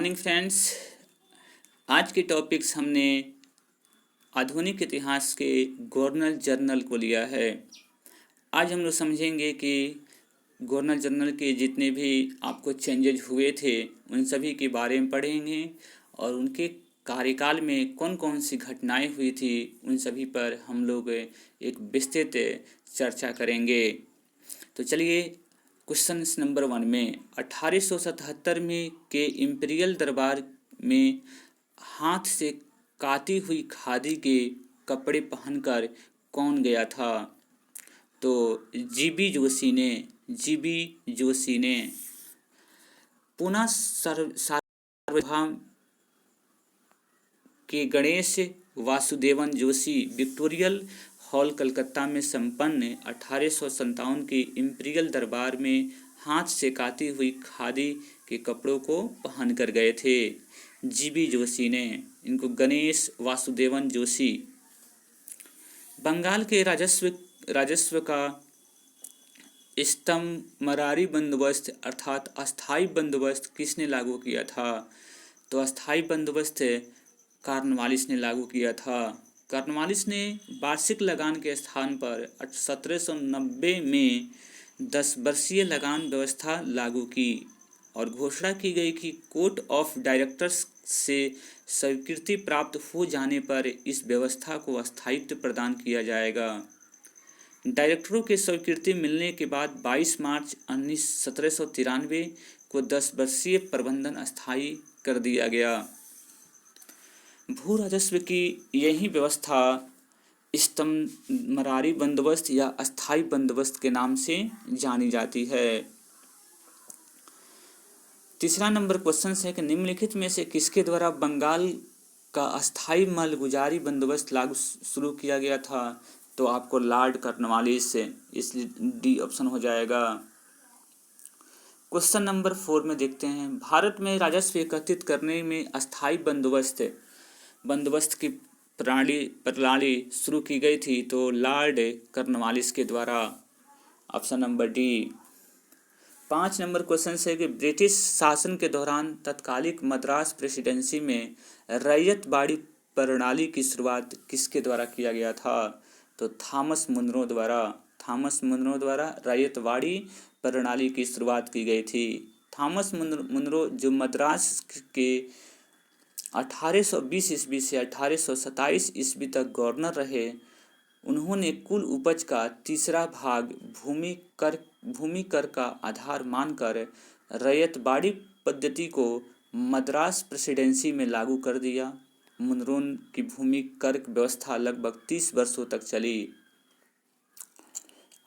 Morning friends. आज के topics हमने आधुनिक इतिहास के गवर्नर जनरल को लिया है। आज हम लोग समझेंगे कि गवर्नर जनरल के जितने भी आपको चेंजेज हुए थे उन सभी के बारे में पढ़ेंगे और उनके कार्यकाल में कौन कौन सी घटनाएं हुई थी उन सभी पर हम लोग एक विस्तृत चर्चा करेंगे। तो चलिए क्वेश्चन नंबर 1 में 1877 में के इम्पीरियल दरबार में हाथ से काती हुई खादी के कपड़े पहनकर कौन गया था? तो जीबी जोशी ने पुनः सार्वभौम के गणेश वासुदेवन जोशी विक्टोरियल हॉल कलकत्ता में संपन्न 1857 के इम्पीरियल दरबार में हाथ से काती हुई खादी के कपड़ों को पहनकर गए थे। जीबी जोशी ने, इनको गणेश वासुदेवन जोशी। बंगाल के राजस्व का स्तमरारी बंदोबस्त अर्थात अस्थाई बंदोबस्त किसने लागू किया था? तो अस्थाई बंदोबस्त कॉर्नवालिस ने लागू किया था। कॉर्नवालिस ने वार्षिक लगान के स्थान पर 1790 में 10 वर्षीय लगान व्यवस्था लागू की और घोषणा की गई कि कोर्ट ऑफ डायरेक्टर्स से स्वीकृति प्राप्त हो जाने पर इस व्यवस्था को स्थायित्व प्रदान किया जाएगा। डायरेक्टरों के स्वीकृति मिलने के बाद 22 मार्च 1793 को 10 वर्षीय प्रबंधन अस्थायी कर दिया गया। भू राजस्व की यही व्यवस्था स्तमरारी बंदोबस्त या अस्थाई बंदोबस्त के नाम से जानी जाती है। तीसरा नंबर क्वेश्चन है कि निम्नलिखित में से किसके द्वारा बंगाल का अस्थाई मालगुजारी बंदोबस्त लागू शुरू किया गया था? तो आपको लॉर्ड कॉर्नवालिस से, इसलिए डी ऑप्शन हो जाएगा। क्वेश्चन नंबर 4 में देखते हैं, भारत में राजस्व एकत्रित करने में अस्थाई बंदोबस्त की प्रणाली शुरू की गई थी। तो लॉर्ड कॉर्नवालिस के द्वारा, option number D. 5 number question है कि ब्रिटिश शासन के दौरान तत्कालिक मद्रास प्रेसिडेंसी में रैयतवाड़ी प्रणाली की शुरुआत किसके द्वारा किया गया था? तो थॉमस मुनरो द्वारा रैयतवाड़ी प्रणाली की शुरुआत की गई थी। थॉमस मुनरो जो मद्रास के 1820 ईस्वी से 1827 ईस्वी तक गवर्नर रहे, उन्होंने कुल उपज का तीसरा भाग भूमि कर का आधार मानकर रैयतवाड़ी पद्धति को मद्रास प्रेसिडेंसी में लागू कर दिया। मुनरो की भूमि कर व्यवस्था लगभग 30 वर्षों तक चली।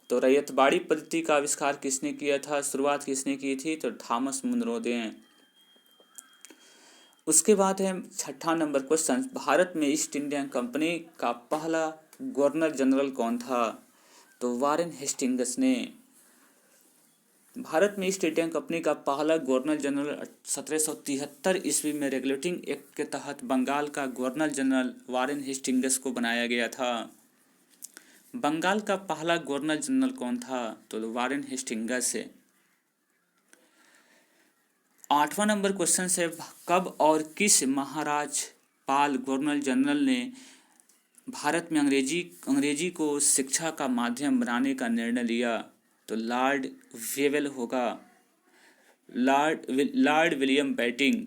तो रैयतवाड़ी पद्धति का आविष्कार किसने किया था, शुरुआत किसने की थी? तो थॉमस मुनरो ने। उसके बाद है 6ठा नंबर क्वेश्चन, भारत में ईस्ट इंडिया कंपनी का पहला गवर्नर जनरल कौन था? तो वारेन हेस्टिंग्स ने। भारत में ईस्ट इंडिया कंपनी का पहला गवर्नर जनरल 1773 ईस्वी में रेगुलेटिंग एक्ट के तहत बंगाल का गवर्नर जनरल वारेन हेस्टिंग्स को बनाया गया था। बंगाल का पहला गवर्नर जनरल कौन था? तो वारेन हेस्टिंग्स है। 8वां नंबर क्वेश्चन है, कब और किस महाराज पाल गवर्नर जनरल ने भारत में अंग्रेजी को शिक्षा का माध्यम बनाने का निर्णय लिया? तो लॉर्ड वेवेल होगा। लॉर्ड विलियम बेटिंग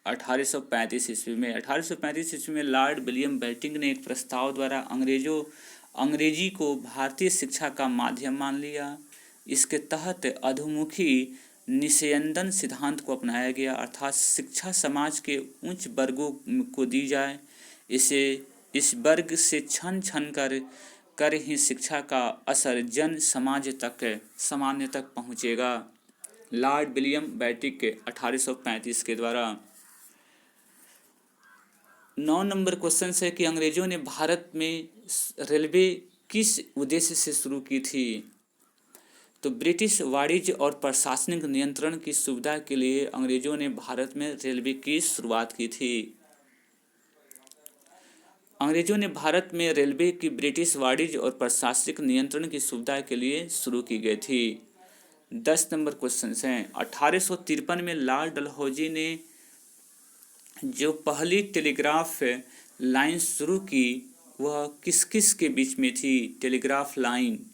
1835 ईस्वी में। 1835 ईस्वी में लॉर्ड विलियम बेटिंग ने एक प्रस्ताव द्वारा अंग्रेजी को भारतीय शिक्षा का माध्यम मान लिया। इसके तहत अधोमुखी निषेधन सिद्धांत को अपनाया गया, अर्थात शिक्षा समाज के उच्च वर्गों को दी जाए। इस वर्ग से छन कर ही शिक्षा का असर जन समाज तक सामान्य तक पहुँचेगा। लॉर्ड विलियम बेटिंग के 1835 के द्वारा। 9 नंबर क्वेश्चन है कि अंग्रेजों ने भारत में रेलवे किस उद्देश्य से शुरू की थी? तो ब्रिटिश वाणिज्य और प्रशासनिक नियंत्रण की सुविधा के लिए अंग्रेजों ने भारत में रेलवे की शुरुआत की थी। अंग्रेजों ने भारत में रेलवे की ब्रिटिश वाणिज्य और प्रशासनिक नियंत्रण की सुविधा के लिए शुरू की गई थी। 10 नंबर क्वेश्चन हैं, 1853 में लॉर्ड डलहौजी ने जो पहली टेलीग्राफ लाइन शुरू की वह किस किस के बीच में थी? टेलीग्राफ लाइन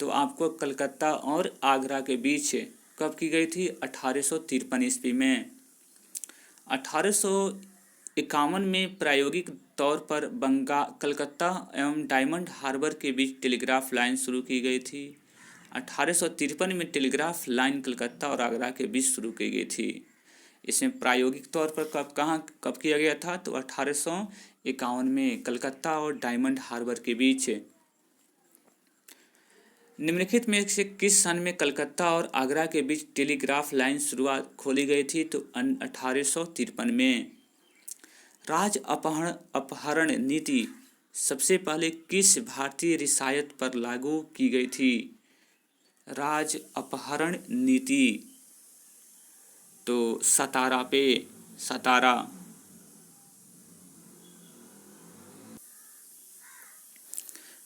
तो आपको कलकत्ता और आगरा के बीच कब की गई थी? 1853 ईस्वी में। 1851 में प्रायोगिक तौर पर कलकत्ता एवं डायमंड हार्बर के बीच टेलीग्राफ लाइन शुरू की गई थी। 1853 में टेलीग्राफ लाइन कलकत्ता और आगरा के बीच शुरू की गई थी। इसमें प्रायोगिक तौर पर कब किया गया था? तो 1851 में कलकत्ता और डायमंड हार्बर के बीच। निम्नलिखित में से किस सन में कलकत्ता और आगरा के बीच टेलीग्राफ लाइन शुरुआत खोली गई थी? तो 1853 में। राज अपहरण नीति सबसे पहले किस भारतीय रियासत पर लागू की गई थी? राज अपहरण नीति तो सतारा पे, सतारा।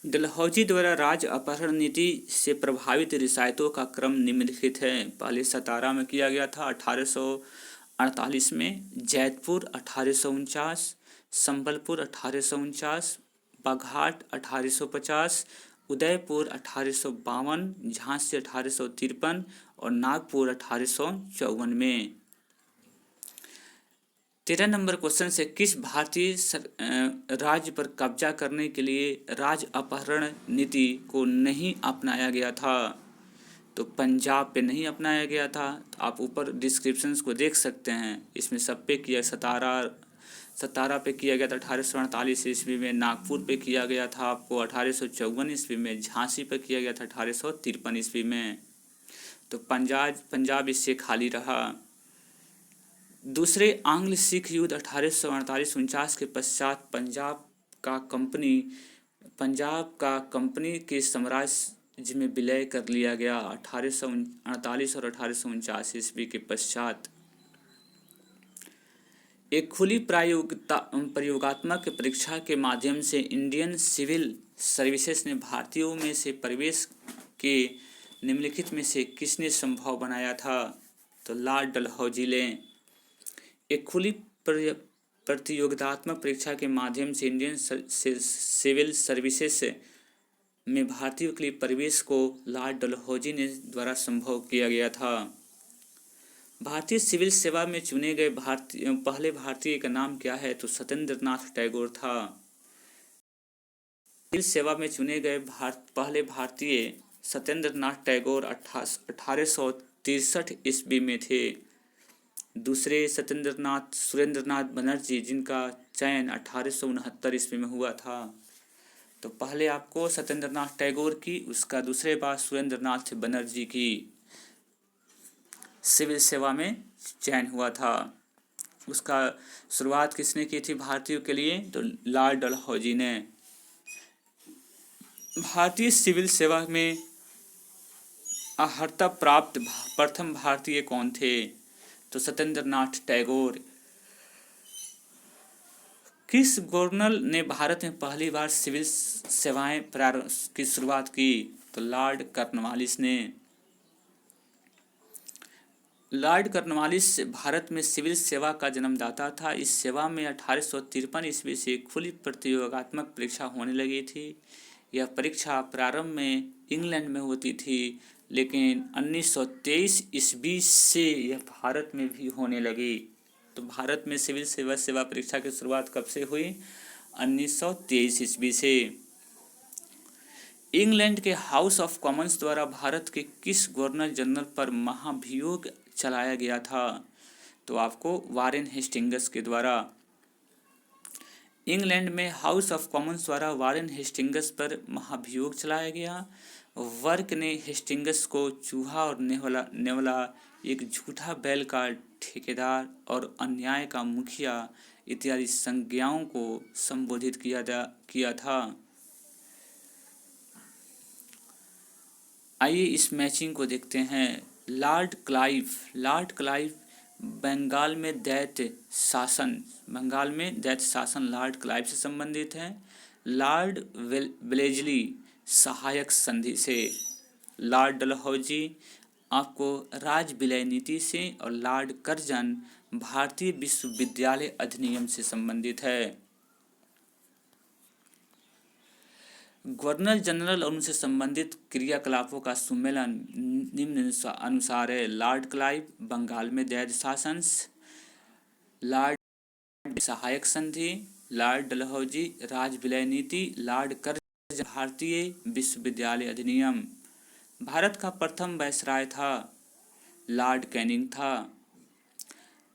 डलहौजी द्वारा राज अपहरण नीति से प्रभावित रियासतों का क्रम निम्नलिखित है। पहले सतारा में किया गया था 1848 में, जैतपुर 1849, संबलपुर 1849, बाघाट 1850, उदयपुर 1852, झांसी 1853 और नागपुर 1854 में। 13 नंबर क्वेश्चन से किस भारतीय राज्य पर कब्जा करने के लिए राज अपहरण नीति को नहीं अपनाया गया था? तो पंजाब पे नहीं अपनाया गया था। तो आप ऊपर डिस्क्रिप्शंस को देख सकते हैं, इसमें सब पे किया। सतारा पे किया गया था 1848 ईस्वी में, नागपुर पे किया गया था आपको 1854 ईस्वी में, झांसी पे किया गया था 1853 ईस्वी में। तो पंजाब इससे खाली रहा। दूसरे आंग्ल सिख युद्ध 1848-49 के पश्चात पंजाब का कंपनी के साम्राज्य में विलय कर लिया गया 1848 और 1849 ईस्वी के पश्चात। एक खुली प्रयोगात्मक परीक्षा के माध्यम से इंडियन सिविल सर्विसेज ने भारतीयों में से प्रवेश के निम्नलिखित में से किसने संभव बनाया था? तो लॉर्ड डलहौजी ने। एक खुली प्रतियोगितात्मक परीक्षा के माध्यम से इंडियन सिविल सर्विसेज में भारतीयों के लिए प्रवेश को लॉर्ड डलहौजी ने द्वारा संभव किया गया था। भारतीय सिविल सेवा में चुने गए पहले भारतीय का नाम क्या है? तो सत्येंद्र नाथ टैगोर था। सिविल सेवा में चुने गए पहले भारतीय सत्येंद्र नाथ टैगोर 1863 ईस्वी में थे। दूसरे सुरेंद्रनाथ बनर्जी, जिनका चयन 1869 ईस्वी में हुआ था। तो पहले आपको सत्येंद्रनाथ टैगोर की, उसका दूसरे बार सुरेंद्रनाथ बनर्जी की सिविल सेवा में चयन हुआ था। उसका शुरुआत किसने की थी भारतीयों के लिए? तो लॉर्ड डलहौजी ने। भारतीय सिविल सेवा में अर्हता प्राप्त प्रथम भारतीय कौन थे? तो सत्येंद्रनाथ टैगोर। किस गवर्नर ने भारत में पहली बार सिविल सेवाएं प्रारंभ की शुरुआत की? तो लॉर्ड कॉर्नवालिस ने। लॉर्ड कॉर्नवालिस भारत में सिविल सेवा का जन्मदाता था। इस सेवा में 1853 ईस्वी से खुली प्रतियोगात्मक परीक्षा होने लगी थी। यह परीक्षा प्रारंभ में इंग्लैंड में होती थी, लेकिन 1923 ईस्वी से यह भारत में भी होने लगी। तो भारत में सिविल सेवा परीक्षा की शुरुआत कब से हुई? 1923 ईस्वी से। इंग्लैंड के हाउस ऑफ कॉमन्स द्वारा भारत के किस गवर्नर जनरल पर महाभियोग चलाया गया था? तो आपको वारेन हेस्टिंग्स के द्वारा। इंग्लैंड में हाउस ऑफ कॉमन्स द्वारा वारेन हेस्टिंग्स पर महाभियोग चलाया गया। वर्क ने हेस्टिंग्स को चूहा और नेवला, एक झूठा बैल का ठेकेदार और अन्याय का मुखिया इत्यादि संज्ञाओं को संबोधित किया था। आइए इस मैचिंग को देखते हैं। लॉर्ड क्लाइव बंगाल में दैत्य शासन लॉर्ड क्लाइव से संबंधित है। लॉर्ड वेलेस्ली सहायक संधि से। लॉर्ड डलहौजी आपको राज विलय नीति से, और लॉर्ड कर्जन भारतीय विश्वविद्यालय अधिनियम से संबंधित है। गवर्नर जनरल और उनसे संबंधित क्रियाकलापों का सुमेलन निम्न अनुसार है। लॉर्ड क्लाइव बंगाल में दैध शासन, लॉर्ड सहायक संधि, लॉर्ड डलहौजी राज विलय नीति, लॉर्ड कर्ज भारतीय विश्वविद्यालय अधिनियम। भारत का प्रथम वायसराय था लॉर्ड कैनिंग था।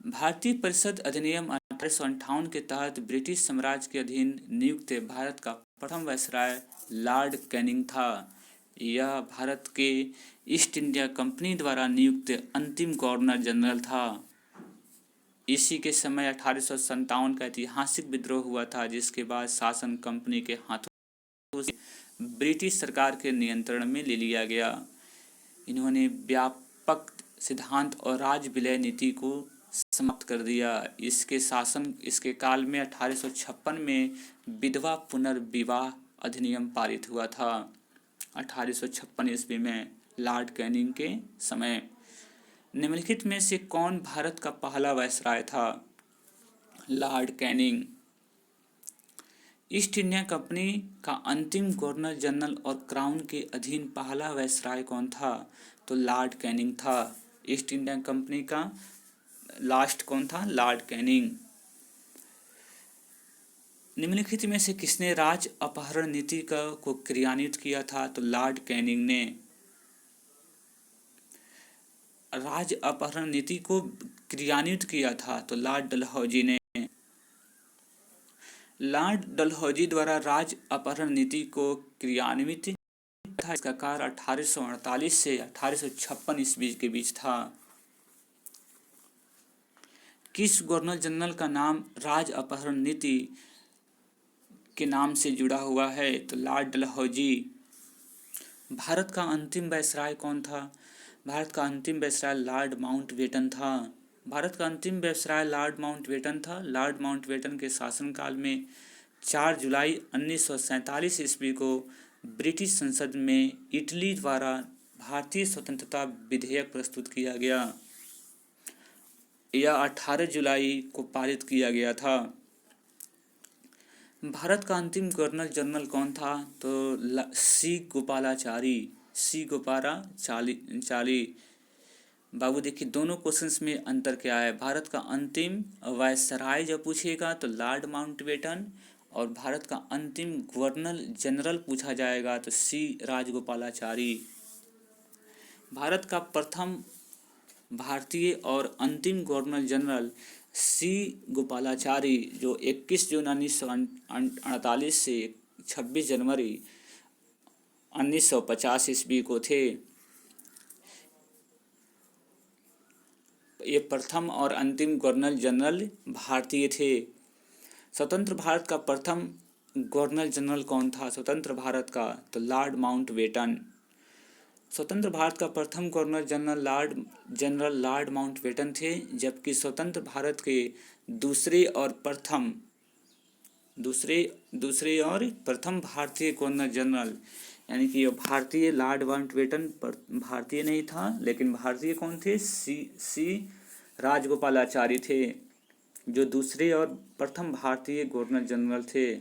भारतीय परिषद अधिनियम 1858 के तहत ब्रिटिश साम्राज्य के अधीन नियुक्त भारत का प्रथम वायसराय लॉर्ड कैनिंग था। यह भारत के ईस्ट इंडिया कंपनी द्वारा नियुक्त अंतिम गवर्नर जनरल था। इसी के समय 1857 का ऐतिहासिक विद्रोह हुआ था, जिसके बाद शासन कंपनी के हाथों से ब्रिटिश सरकार के नियंत्रण में ले लिया गया। इन्होंने व्यापक सिद्धांत और राज विलय नीति को समाप्त कर दिया। इसके काल में 1856 में विधवा पुनर्विवाह अधिनियम पारित हुआ था। 1856 ईस्वी में लॉर्ड कैनिंग के समय। निम्नलिखित में से कौन भारत का पहला वायसराय था? Lord Canning. East India company का अंतिम गवर्नर जनरल और क्राउन के अधीन पहला वायसराय कौन था? तो लॉर्ड कैनिंग था। ईस्ट इंडिया कंपनी का लास्ट कौन था? Lord Canning. निम्नलिखित में से किसने राज अपहरण नीति को क्रियान्वित किया था? तो लॉर्ड कैनिंग ने। राज अपहरण नीति को क्रियान्वित किया था तो लॉर्ड डलहौजी ने। लॉर्ड डलहौजी द्वारा राज अपहरण नीति को क्रियान्वित था। इसका कार्य 1848 से 1856 ईस्वी के बीच था। किस गवर्नर जनरल का नाम राज अपहरण नीति के नाम से जुड़ा हुआ है? तो लॉर्ड डलहौजी। भारत का अंतिम वायसराय कौन था? भारत का अंतिम वायसराय लॉर्ड माउंटबेटन था। भारत का अंतिम वायसराय लॉर्ड माउंटबेटन था। लॉर्ड माउंटबेटन के शासनकाल में 4 जुलाई 1947 ईस्वी को ब्रिटिश संसद में इटली द्वारा भारतीय स्वतंत्रता विधेयक प्रस्तुत किया गया। यह 18 जुलाई को पारित किया गया था। भारत का अंतिम गवर्नर जनरल कौन था? तो सी गोपालाचारी। सी गोपालाचारी। बाबू देखिए दोनों क्वेश्चंस में अंतर क्या है। भारत का अंतिम वायसराय जब पूछेगा तो लॉर्ड माउंटबेटन, और भारत का अंतिम गवर्नर जनरल पूछा जाएगा तो सी राजगोपालाचारी। भारत का प्रथम भारतीय और अंतिम गवर्नर जनरल सी गोपालाचारी, जो 21 जून 1948 से 26 जनवरी 1950 ईस्वी को थे। ये प्रथम और अंतिम गवर्नर जनरल भारतीय थे। स्वतंत्र भारत का प्रथम गवर्नर जनरल कौन था? स्वतंत्र भारत का तो लॉर्ड माउंटबेटन। स्वतंत्र भारत का प्रथम गवर्नर जनरल लॉर्ड माउंटबेटन थे, जबकि स्वतंत्र भारत के दूसरे और प्रथम भारतीय गवर्नर जनरल, यानी कि भारतीय लॉर्ड माउंटबेटन भारतीय नहीं था, लेकिन भारतीय कौन थे? सी राजगोपालाचारी थे, जो दूसरे और प्रथम भारतीय गवर्नर जनरल थे।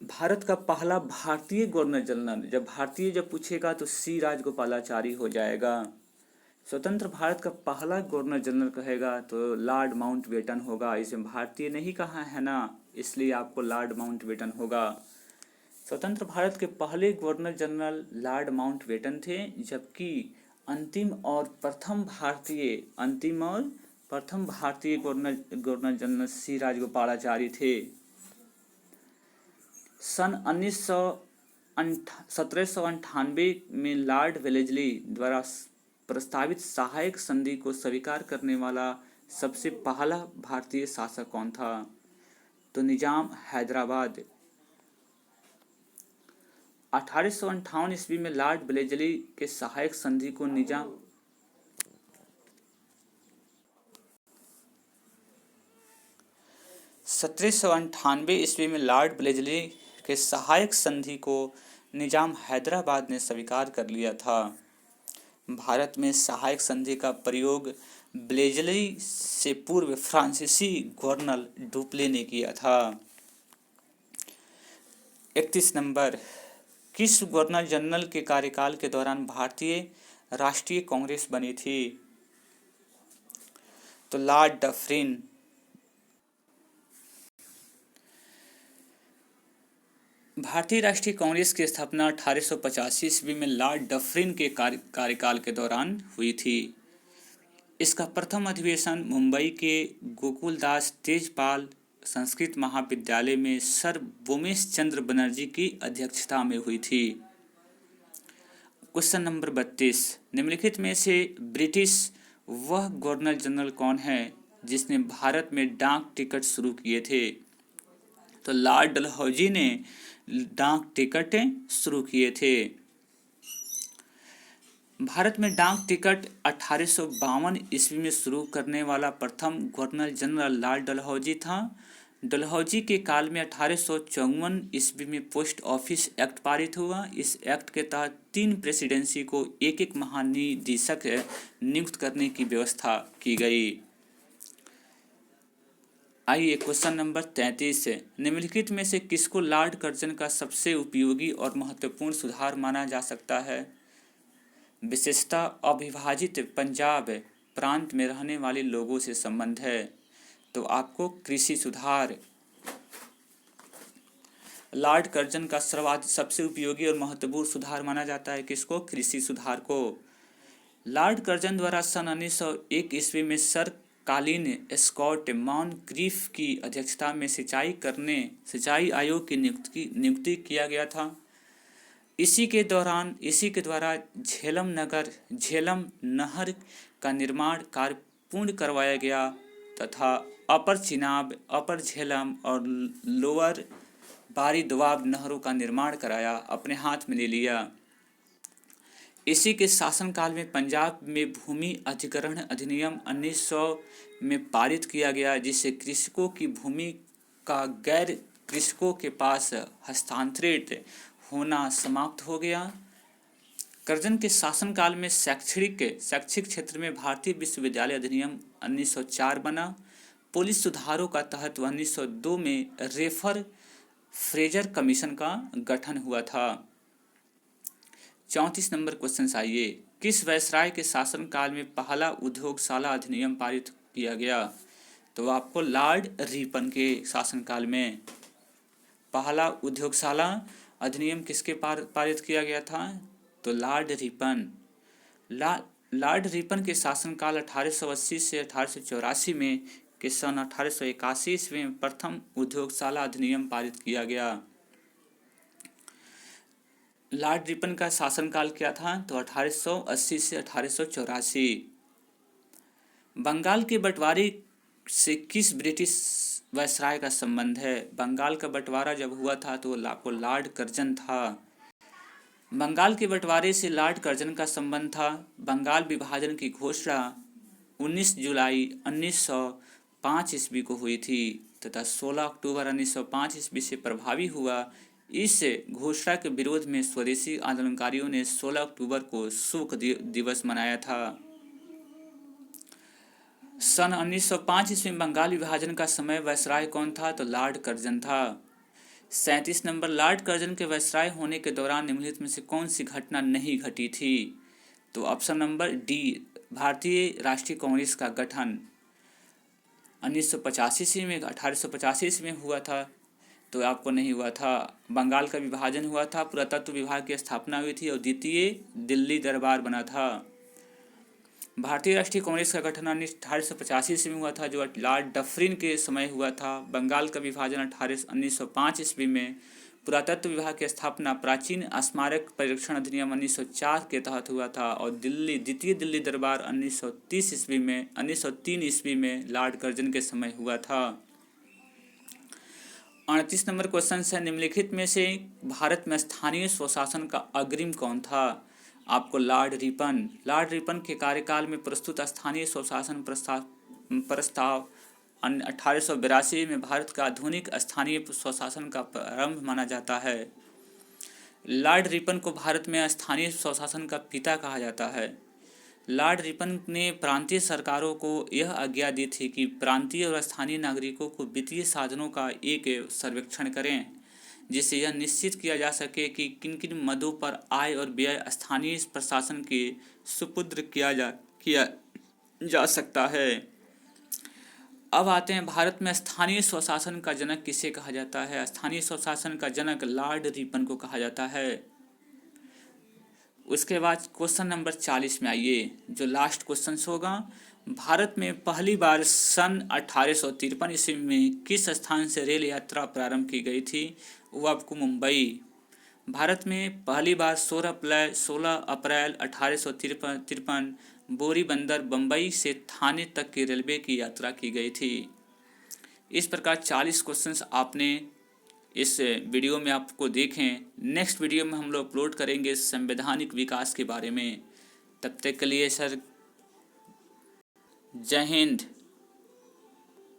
भारत का पहला भारतीय गवर्नर जनरल, जब भारतीय जब पूछेगा तो सी राजगोपालाचारी हो जाएगा। स्वतंत्र भारत का पहला गवर्नर जनरल कहेगा तो लॉर्ड माउंटबेटन होगा। इसे भारतीय नहीं कहा है ना, इसलिए आपको लॉर्ड माउंटबेटन होगा। स्वतंत्र भारत के पहले गवर्नर जनरल लॉर्ड माउंटबेटन थे, जबकि अंतिम और प्रथम भारतीय गवर्नर जनरल सी राजगोपालाचारी थे। सन 1798 में लॉर्ड वेलेस्ली द्वारा प्रस्तावित सहायक संधि को स्वीकार करने वाला सबसे पहला भारतीय शासक कौन था? तो निजाम हैदराबाद। 1858 ईस्वी में लॉर्ड वेलेस्ली के सहायक संधि को निजाम 1798 ईस्वी में लॉर्ड वेलेस्ली के सहायक संधि को निजाम हैदराबाद ने स्वीकार कर लिया था। भारत में सहायक संधि का प्रयोग ब्लेजली से पूर्व फ्रांसीसी गवर्नर डुप्ले ने किया था। 31 नंबर, किस गवर्नर जनरल के कार्यकाल के दौरान भारतीय राष्ट्रीय कांग्रेस बनी थी? तो लॉर्ड डफरिन। भारतीय राष्ट्रीय कांग्रेस की स्थापना 1885 ईस्वी में लॉर्ड डफरिन के कार्यकाल के दौरान हुई थी। इसका प्रथम अधिवेशन मुंबई के गोकुलदास तेजपाल संस्कृत महाविद्यालय में सर बोमेश चंद्र बनर्जी की अध्यक्षता में हुई थी। क्वेश्चन नंबर 32, निम्नलिखित में से ब्रिटिश वह गवर्नर जनरल कौन है जिसने भारत में डाक टिकट शुरू किए थे? तो लॉर्ड डलहौजी ने डाक टिकट शुरू किए थे। भारत में डाक टिकट 1852 ईस्वी में शुरू करने वाला प्रथम गवर्नर जनरल लॉर्ड डलहौजी था। डलहौजी के काल में 1854 ईस्वी में पोस्ट ऑफिस एक्ट पारित हुआ। इस एक्ट के तहत 3 प्रेसिडेंसी को एक महानिदेशक नियुक्त करने की व्यवस्था की गई। आइए क्वेश्चन नंबर 33, निम्नलिखित में से किसको लॉर्ड कर्जन का सबसे उपयोगी और महत्वपूर्ण सुधार माना जा सकता है? विशेषतः अविभाजित पंजाब प्रांत में रहने वाले लोगों से संबंध है। तो आपको कृषि सुधार, लॉर्ड कर्जन का सबसे उपयोगी और महत्वपूर्ण सुधार माना जाता है किसको? कृषि सुधार को। लॉर्ड कर्जन द्वारा सन 1901 ईस्वी में सर कालीन स्कॉट मॉनक्रीफ की अध्यक्षता में सिंचाई आयोग की नियुक्ति किया गया था। इसी के द्वारा झेलम नहर का निर्माण कार्य पूर्ण करवाया गया तथा अपर चिनाब, अपर झेलम और लोअर बारी दोआब नहरों का निर्माण कराया, अपने हाथ में ले लिया। इसी के शासनकाल में पंजाब में भूमि अधिग्रहण अधिनियम 1900 में पारित किया गया, जिससे कृषकों की भूमि का गैर कृषकों के पास हस्तांतरित होना समाप्त हो गया। कर्जन के शासनकाल में शैक्षिक क्षेत्र में भारतीय विश्वविद्यालय अधिनियम 1904 बना। पुलिस सुधारों का तहत 1902 में रेफर फ्रेजर कमीशन का गठन हुआ था। 34 नंबर क्वेश्चन आइए, किस वायसराय के शासनकाल में पहला उद्योगशाला अधिनियम पारित किया गया? तो आपको लॉर्ड रिपन के शासनकाल में पहला उद्योगशाला अधिनियम किसके पारित किया गया था? तो लॉर्ड रिपन। लॉर्ड रिपन के शासनकाल 1880 से 1884 में के सन 1881 ईस्वी में प्रथम उद्योगशाला अधिनियम पारित किया गया। लॉर्ड रिपन का शासनकाल क्या था? तो 1880 से 1884। बंगाल के बंटवारे से किस ब्रिटिश वायसराय का संबंध है? बंगाल का बंटवारा जब हुआ था तो लॉर्ड कर्जन था। बंगाल के बंटवारे से लॉर्ड कर्जन का संबंध था। बंगाल विभाजन की घोषणा 19 जुलाई 1905 ईस्वी को हुई थी तथा 16 अक्टूबर 1905 ईस्वी से प्रभावी हुआ। इस घोषणा के विरोध में स्वदेशी आंदोलनकारियों ने 16 अक्टूबर को शोक दिवस मनाया था। सन 1905 ईस्वी में बंगाल विभाजन का समय वायसराय कौन था? तो लॉर्ड कर्जन था। 37 नंबर, लॉर्ड कर्जन के वायसराय होने के दौरान निम्नलिखित में से कौन सी घटना नहीं घटी थी? तो ऑप्शन नंबर डी, भारतीय राष्ट्रीय कांग्रेस का गठन 1985 ईस्वी में 1885 ईस्वी में हुआ था, तो आपको नहीं हुआ था। बंगाल का विभाजन हुआ था, पुरातत्व विभाग की स्थापना हुई थी और द्वितीय दिल्ली दरबार बना था। भारतीय राष्ट्रीय कांग्रेस का गठन 1885 ईस्वी में हुआ था, जो लॉर्ड डफरिन के समय हुआ था। बंगाल का विभाजन 1905 ईस्वी में, पुरातत्व विभाग की स्थापना प्राचीन स्मारक परिरक्षण अधिनियम 1904 के तहत हुआ था और द्वितीय दिल्ली दरबार 1903 ईस्वी में लॉर्ड कर्जन के समय हुआ था। 38 नंबर क्वेश्चन है, निम्नलिखित में से भारत में स्थानीय स्वशासन का अग्रिम कौन था? आपको लॉर्ड रिपन के कार्यकाल में प्रस्तुत स्थानीय स्वशासन प्रस्ताव 1882 में भारत का आधुनिक स्थानीय स्वशासन का प्रारंभ माना जाता है। लॉर्ड रिपन को भारत में स्थानीय स्वशासन का पिता कहा जाता है। लॉर्ड रिपन ने प्रांतीय सरकारों को यह आज्ञा दी थी कि प्रांतीय और स्थानीय नागरिकों को वित्तीय साधनों का एक सर्वेक्षण करें, जिससे यह निश्चित किया जा सके कि किन किन मदों पर आय और व्यय स्थानीय प्रशासन के सुपुर्द किया जा सकता है। अब आते हैं भारत में स्थानीय स्वशासन का जनक किसे कहा जाता है। स्थानीय स्वशासन का जनक लॉर्ड रिपन को कहा जाता है। उसके बाद क्वेश्चन नंबर 40 में आइए, जो लास्ट क्वेश्चन होगा। भारत में पहली बार सन 1853 ईस्वी में किस स्थान से रेल यात्रा प्रारंभ की गई थी। वो आपको मुंबई। भारत में पहली बार 16 अप्रैल 1853 बोरी बंदर बम्बई से थाने तक की रेलवे की यात्रा की गई थी। इस प्रकार 40 क्वेश्चंस आपने इस वीडियो में आपको देखें। नेक्स्ट वीडियो में हम लोग अपलोड करेंगे संवैधानिक विकास के बारे में। तब तक के लिए सर, जय हिंद।